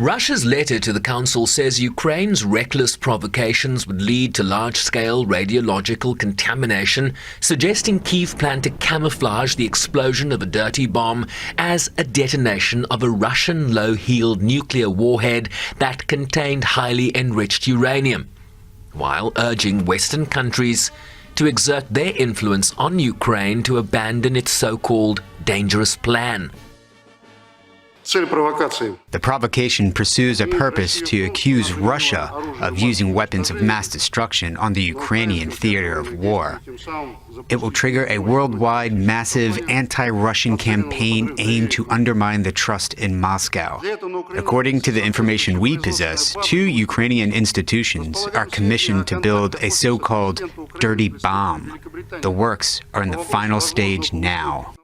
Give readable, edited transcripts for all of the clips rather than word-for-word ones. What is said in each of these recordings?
Russia's letter to the Council says Ukraine's reckless provocations would lead to large-scale radiological contamination, suggesting Kyiv planned to camouflage the explosion of a dirty bomb as a detonation of a Russian low-yield nuclear warhead that contained highly enriched uranium, while urging Western countries to exert their influence on Ukraine to abandon its so-called dangerous plan. The provocation pursues a purpose to accuse Russia of using weapons of mass destruction on the Ukrainian theater of war. It will trigger a worldwide massive anti-Russian campaign aimed to undermine the trust in Moscow. According to the information we possess, 2 Ukrainian institutions are commissioned to build a so-called dirty bomb. The works are in the final stage now.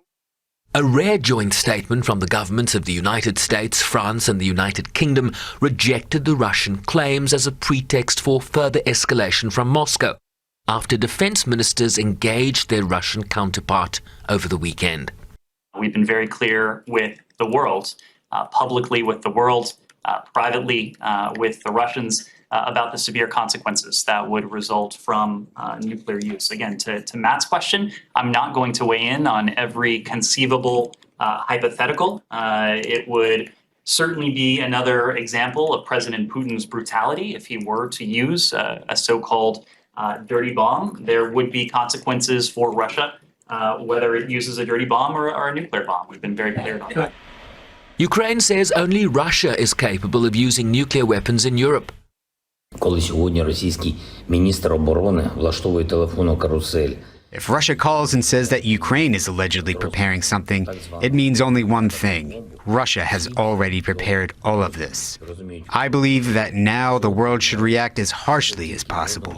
A rare joint statement from the governments of the United States, France and the United Kingdom rejected the Russian claims as a pretext for further escalation from Moscow, after defense ministers engaged their Russian counterpart over the weekend. We've been very clear with the world, publicly with the world, privately with the Russians, about the severe consequences that would result from nuclear use. Again, to Matt's question, I'm not going to weigh in on every conceivable hypothetical. It would certainly be another example of President Putin's brutality if he were to use a so-called dirty bomb. There would be consequences for Russia, whether it uses a dirty bomb or a nuclear bomb. We've been very clear on that. Ukraine says only Russia is capable of using nuclear weapons in Europe. Коли сьогодні російський міністр оборони влаштовує телефонну карусель. If Russia calls and says that Ukraine is allegedly preparing something, it means only one thing. Russia has already prepared all of this. I believe that now the world should react as harshly as possible.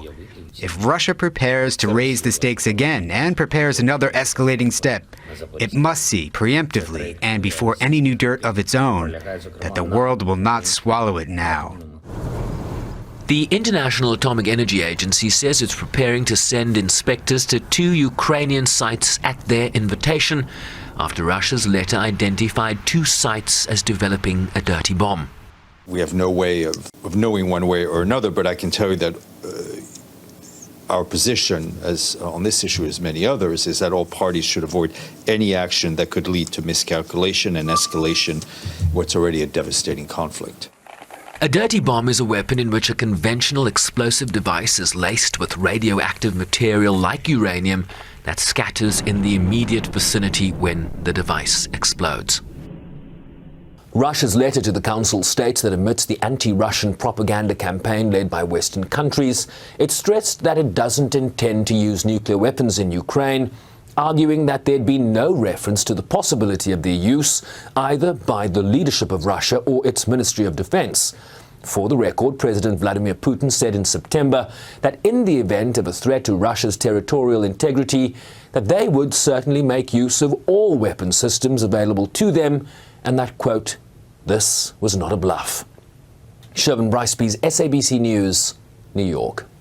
If Russia prepares to raise the stakes again and prepares another escalating step, it must see preemptively and before any new dirt of its own that the world will not swallow it now. The International Atomic Energy Agency says it's preparing to send inspectors to 2 Ukrainian sites at their invitation after Russia's letter identified 2 sites as developing a dirty bomb. We have no way of knowing one way or another, but I can tell you that our position on this issue, as many others, is that all parties should avoid any action that could lead to miscalculation and escalation what's already a devastating conflict. A dirty bomb is a weapon in which a conventional explosive device is laced with radioactive material like uranium that scatters in the immediate vicinity when the device explodes. Russia's letter to the Council states that amidst the anti-Russian propaganda campaign led by Western countries, it stressed that it doesn't intend to use nuclear weapons in Ukraine, arguing that there'd been no reference to the possibility of their use either by the leadership of Russia or its Ministry of Defense. For the record, President Vladimir Putin said in September that in the event of a threat to Russia's territorial integrity, that they would certainly make use of all weapon systems available to them, and that, quote, this was not a bluff. Shervin Briceby's SABC News, New York.